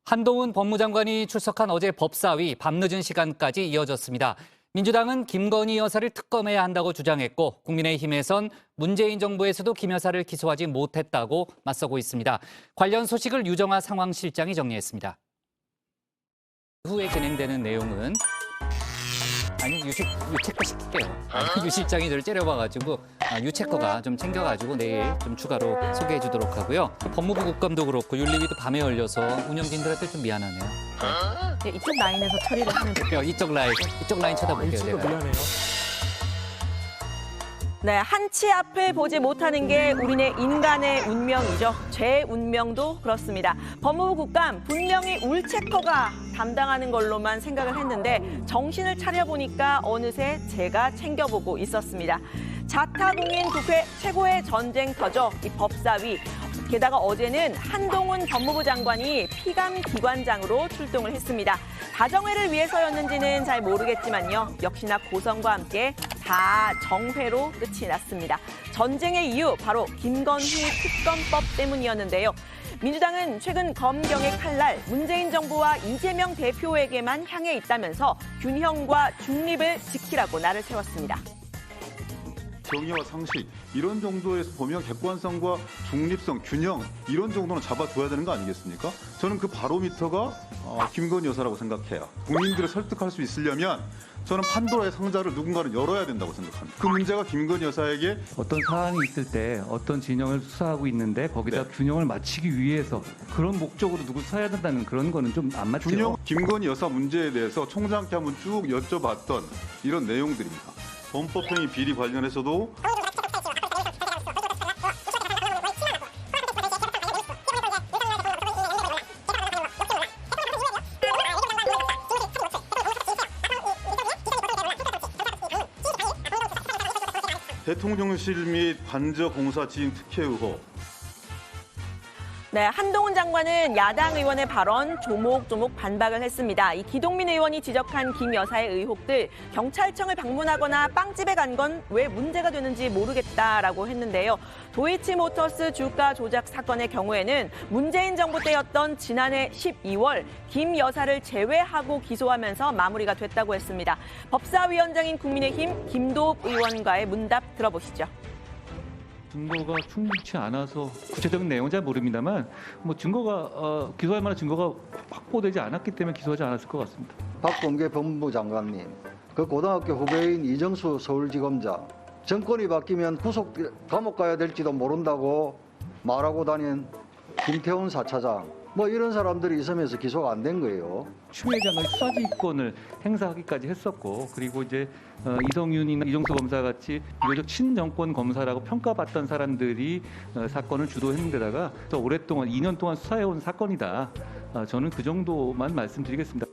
한동훈 법무장관이 출석한 어제 법사위 밤늦은 시간까지 이어졌습니다. 민주당은 김건희 여사를 특검해야 한다고 주장했고 국민의힘에선 문재인 정부에서도 김 여사를 기소하지 못했다고 맞서고 있습니다. 관련 소식을 유정아 상황실장이 정리했습니다. 후에 진행되는 내용은 유채거 시킬게요. 유 실장이 늘 째려봐가지고 유채거가 좀 챙겨가지고 내일 좀 추가로 소개해주도록 하고요. 법무부 국감도 그렇고 윤리위도 밤에 열려서 운영진들한테 좀 미안하네요. 네, 이쪽 라인에서 처리를 하면 돼요. 이쪽 라인 쳐다볼게요. 일찍도 제가. 미안해요. 네, 한치 앞을 보지 못하는 게 우리네 인간의 운명이죠. 제 운명도 그렇습니다. 법무부 국감 분명히 울체커가 담당하는 걸로만 생각을 했는데 정신을 차려보니까 어느새 제가 챙겨보고 있었습니다. 자타공인 국회 최고의 전쟁터죠. 이 법사위. 게다가 어제는 한동훈 법무부 장관이 피감기관장으로 출동을 했습니다. 다정회를 위해서였는지는 잘 모르겠지만요. 역시나 고성과 함께 다 정회로 끝이 났습니다. 전쟁의 이유 바로 김건희 특검법 때문이었는데요. 민주당은 최근 검경의 칼날 문재인 정부와 이재명 대표에게만 향해 있다면서 균형과 중립을 지키라고 날을 세웠습니다. 정의와 상식 이런 정도에서 보면 객관성과 중립성, 균형 이런 정도는 잡아줘야 되는 거 아니겠습니까? 저는 그 바로미터가 김건희 여사라고 생각해요. 국민들을 설득할 수 있으려면 저는 판도라의 상자를 누군가는 열어야 된다고 생각합니다. 그 문제가 김건희 여사에게 어떤 사안이 있을 때 어떤 진영을 수사하고 있는데 거기다 균형을 맞추기 위해서 그런 목적으로 누구 수사해야 된다는 그런 거는 좀 안 맞죠. 균형, 김건희 여사 문제에 대해서 총장께 한번 쭉 여쭤봤던 이런 내용들입니다. 범법행위 비리 관련해서도 대통령실 및 관저공사 지임 특혜 의혹. 네, 한동훈 장관은 야당 의원의 발언 조목조목 반박을 했습니다. 이 기동민 의원이 지적한 김 여사의 의혹들, 경찰청을 방문하거나 빵집에 간 건 왜 문제가 되는지 모르겠다라고 했는데요. 도이치모터스 주가 조작 사건의 경우에는 문재인 정부 때였던 지난해 12월 김 여사를 제외하고 기소하면서 마무리가 됐다고 했습니다. 법사위원장인 국민의힘 김도읍 의원과의 문답 들어보시죠. 증거가 충분치 않아서 구체적인 내용은 잘 모릅니다만 뭐 증거가 기소할 만한 증거가 확보되지 않았기 때문에 기소하지 않았을 것 같습니다. 박범계 법무부 장관님, 그 고등학교 후배인 이정수 서울지검장, 정권이 바뀌면 감옥 가야 될지도 모른다고 말하고 다닌 김태훈 4차장, 뭐 이런 사람들이 있으면서 기소가 안 된 거예요. 추 회장의 수사지휘권을 행사하기까지 했었고, 그리고 이제 이성윤이나 이종수 검사 같이 비교적 친정권 검사라고 평가받던 사람들이 사건을 주도했는데다가 또 오랫동안 2년 동안 수사해온 사건이다. 저는 그 정도만 말씀드리겠습니다.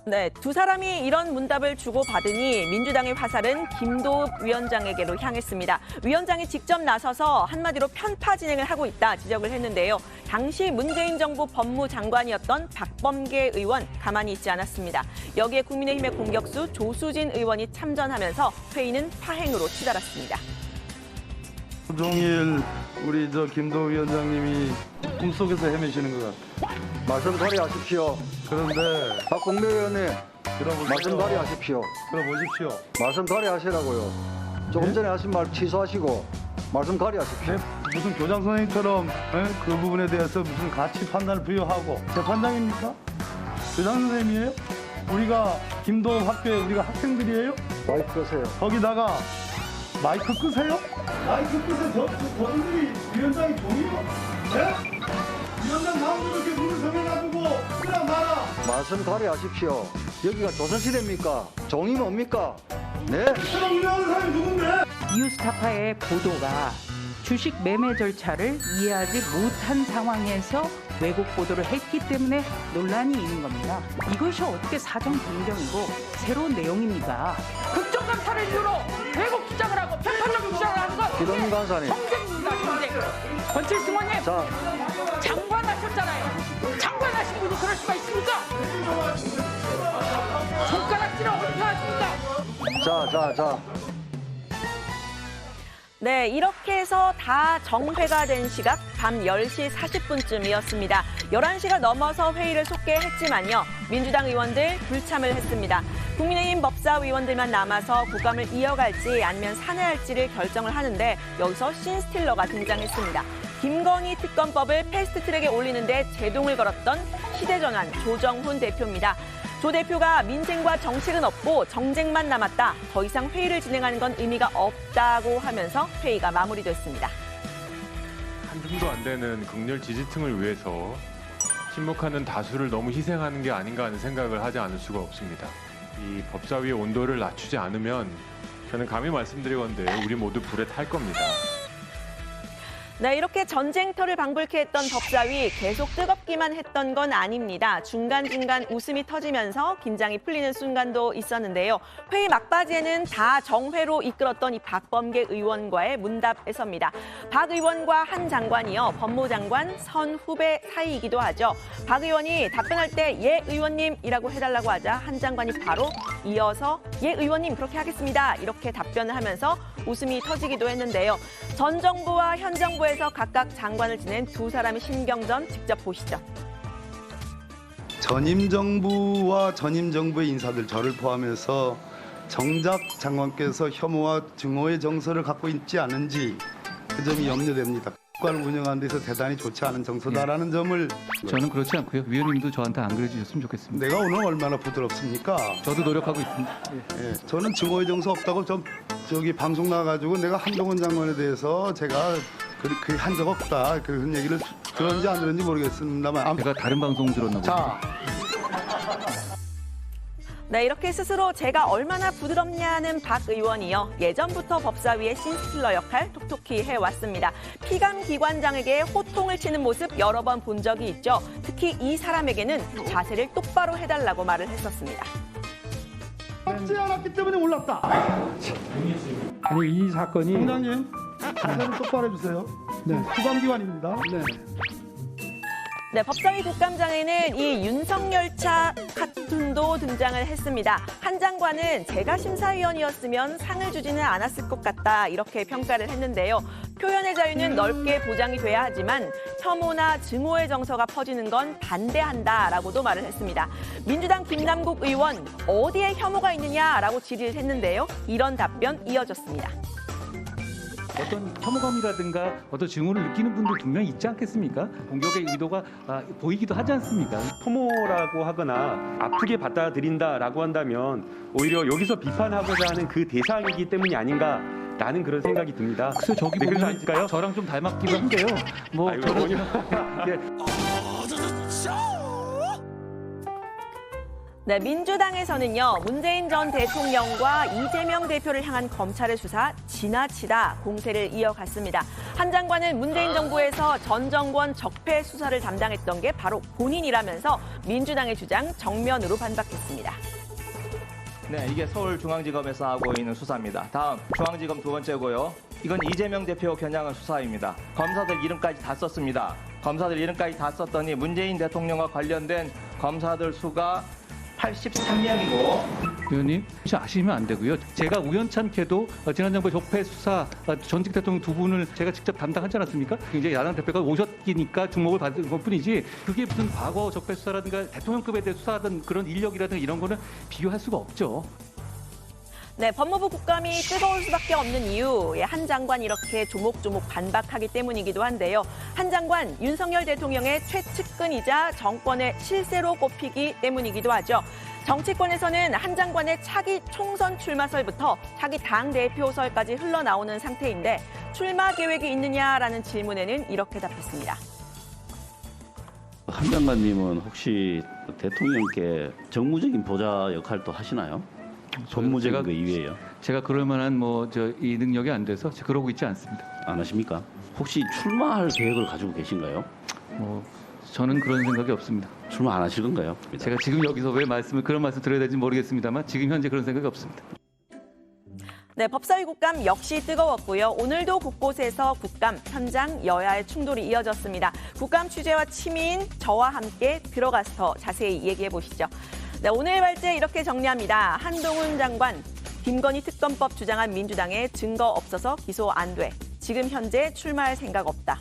네, 두 사람이 이런 문답을 주고받으니 민주당의 화살은 김도읍 위원장에게로 향했습니다. 위원장이 직접 나서서 한마디로 편파 진행을 하고 있다 지적을 했는데요. 당시 문재인 정부 법무장관이었던 박범계 의원 가만히 있지 않았습니다. 여기에 국민의힘의 공격수 조수진 의원이 참전하면서 회의는 파행으로 치달았습니다. 종일 우리 김도읍 위원장님이 꿈속에서 헤매시는 것 같아요. 말씀 발휘하십시오. 그런데 박범계 의원님, 말씀 발휘하십시오. 들어보십시오. 말씀 발휘하시라고요. 조금 전에 하신 말 취소하시고 말씀 발휘하십시오. 무슨 교장 선생님처럼 그 부분에 대해서 무슨 가치 판단을 부여하고 재판장입니까? 교장 선생님이에요? 우리가 김도읍 학교에 우리가 학생들이에요? 마이크 끄세요. 거기다가 마이크 끄세요? 마이크 끄세요. 저분들이 위원장이 종이요? 네? 위원장 나오고 이렇게 눈을 정해놔두고 그냥 나라. 말씀 발휘하십시오. 여기가 조선시대입니까? 종이 뭡니까? 네? 그럼 운영하는 사람이 누군데? 뉴스타파의 보도가 주식 매매 절차를 이해하지 못한 상황에서 왜곡 보도를 했기 때문에 논란이 있는 겁니다. 이것이 어떻게 사정 변경이고 새로운 내용입니까? 국정감사를 이유로 왜곡 주장을 하고 편파적 주장을 하는 건 기동민 간사님. 정쟁입니다, 정쟁. 권칠승원님, 자, 장관하셨잖아요. 장관하신 분이 그럴 수가 있습니까? 손가락질을 어떻게 하십니까? 자. 네, 이렇게 해서 다 정회가 된 시각 밤 10시 40분쯤이었습니다. 11시가 넘어서 회의를 속개했지만요. 민주당 의원들 불참을 했습니다. 국민의힘 법사위원들만 남아서 국감을 이어갈지 아니면 산회할지를 결정을 하는데 여기서 신스틸러가 등장했습니다. 김건희 특검법을 패스트트랙에 올리는데 제동을 걸었던 시대전환 조정훈 대표입니다. 조 대표가 민생과 정책은 없고 정쟁만 남았다. 더 이상 회의를 진행하는 건 의미가 없다고 하면서 회의가 마무리됐습니다. 한줌도 안 되는 극렬 지지층을 위해서 침묵하는 다수를 너무 희생하는 게 아닌가 하는 생각을 하지 않을 수가 없습니다. 이 법사위의 온도를 낮추지 않으면 저는 감히 말씀드리건데 우리 모두 불에 탈 겁니다. 네, 이렇게 전쟁터를 방불케 했던 법사위 계속 뜨겁기만 했던 건 아닙니다. 중간중간 웃음이 터지면서 긴장이 풀리는 순간도 있었는데요. 회의 막바지에는 다 정회로 이끌었던 이 박범계 의원과의 문답에서입니다. 박 의원과 한 장관이요. 법무장관 선 후배 사이이기도 하죠. 박 의원이 답변할 때 예 의원님이라고 해달라고 하자 한 장관이 바로 이어서 예 의원님 그렇게 하겠습니다. 이렇게 답변을 하면서 웃음이 터지기도 했는데요. 전 정부와 현 정부에서 각각 장관을 지낸 두 사람의 신경전 직접 보시죠. 전임 정부와 전임 정부의 인사들 저를 포함해서 정작 장관께서 혐오와 증오의 정서를 갖고 있지 않은지 그 점이 염려됩니다. 국가를 운영하는 데서 대단히 좋지 않은 정서다라는 점을 저는 그렇지 않고요. 위원님도 저한테 안 그래주셨으면 좋겠습니다. 내가 오늘 얼마나 부드럽습니까? 저도 노력하고 있습니다. 예, 저는 증오의 정서 없다고 저기 방송 나가지고 내가 한동훈 장관에 대해서 제가 그 한 적 없다 그런 얘기를 들었는지 안 들었는지 모르겠습니다만 제가 다른 방송 들었나 보죠. 자. 네, 이렇게 스스로 제가 얼마나 부드럽냐는 박 의원이요. 예전부터 법사위의 신스틸러 역할 톡톡히 해왔습니다. 피감기관장에게 호통을 치는 모습 여러 번 본 적이 있죠. 특히 이 사람에게는 자세를 똑바로 해달라고 말을 했었습니다. 하지 않았기 때문에 올랐다. 아니 이 사건이 총장님 자세를 똑바로 해주세요. 네, 수감기관입니다. 네. 네, 법사위 국감장에는 이 윤석열차 카툰도 등장을 했습니다. 한 장관은 제가 심사위원이었으면 상을 주지는 않았을 것 같다 이렇게 평가를 했는데요. 표현의 자유는 넓게 보장이 돼야 하지만 혐오나 증오의 정서가 퍼지는 건 반대한다라고도 말을 했습니다. 민주당 김남국 의원 어디에 혐오가 있느냐라고 질의를 했는데요. 이런 답변 이어졌습니다. 어떤 혐오감이라든가 어떤 증오를 느끼는 분들 분명히 있지 않겠습니까? 공격의 의도가 보이기도 하지 않습니까? 혐오라고 하거나 아프게 받아들인다라고 한다면 오히려 여기서 비판하고자 하는 그 대상이기 때문이 아닌가라는 그런 생각이 듭니다. 글쎄 저기 네, 그래서 보면 아닐까요? 저랑 좀 닮았기도 한데요. 뭐 아이고, 저는 예. 네, 민주당에서는요. 문재인 전 대통령과 이재명 대표를 향한 검찰의 수사 지나치다 공세를 이어갔습니다. 한 장관은 문재인 정부에서 전 정권 적폐 수사를 담당했던 게 바로 본인이라면서 민주당의 주장 정면으로 반박했습니다. 네, 이게 서울중앙지검에서 하고 있는 수사입니다. 다음 중앙지검 두 번째고요. 이건 이재명 대표 겨냥한 수사입니다. 검사들 이름까지 다 썼습니다. 검사들 이름까지 다 썼더니 문재인 대통령과 관련된 검사들 수가 83명이고 의원님 혹시 아시면 안 되고요. 제가 우연찮게도 지난 정부 적폐 수사 전직 대통령 두 분을 제가 직접 담당하지 않았습니까? 이제 야당 대표가 오셨기니까 주목을 받은 것뿐이지 그게 무슨 과거 적폐 수사라든가 대통령급에 대해 수사하던 그런 인력이라든가 이런 거는 비교할 수가 없죠. 네, 법무부 국감이 뜨거울 수밖에 없는 이유, 한 장관 이렇게 조목조목 반박하기 때문이기도 한데요. 한 장관 윤석열 대통령의 최측근이자 정권의 실세로 꼽히기 때문이기도 하죠. 정치권에서는 한 장관의 차기 총선 출마설부터 차기 당대표설까지 흘러나오는 상태인데 출마 계획이 있느냐라는 질문에는 이렇게 답했습니다. 한 장관님은 혹시 대통령께 정무적인 보좌 역할도 하시나요? 법무적인 거 이외에요. 제가 그럴 만한 이 능력이 안 돼서 그러고 있지 않습니다. 안 하십니까? 혹시 출마할 계획을 가지고 계신가요? 저는 그런 생각이 없습니다. 출마 안 하실 건가요? 제가 지금 여기서 왜 그런 말씀 드려야 될지 모르겠습니다만 지금 현재 그런 생각이 없습니다. 네, 법사위 국감 역시 뜨거웠고요. 오늘도 곳곳에서 국감 현장 여야의 충돌이 이어졌습니다. 국감 취재와 취미인 저와 함께 들어가서 더 자세히 얘기해 보시죠. 네, 오늘 발제 이렇게 정리합니다. 한동훈 장관, 김건희 특검법 주장한 민주당의 증거 없어서 기소 안 돼. 지금 현재 출마할 생각 없다.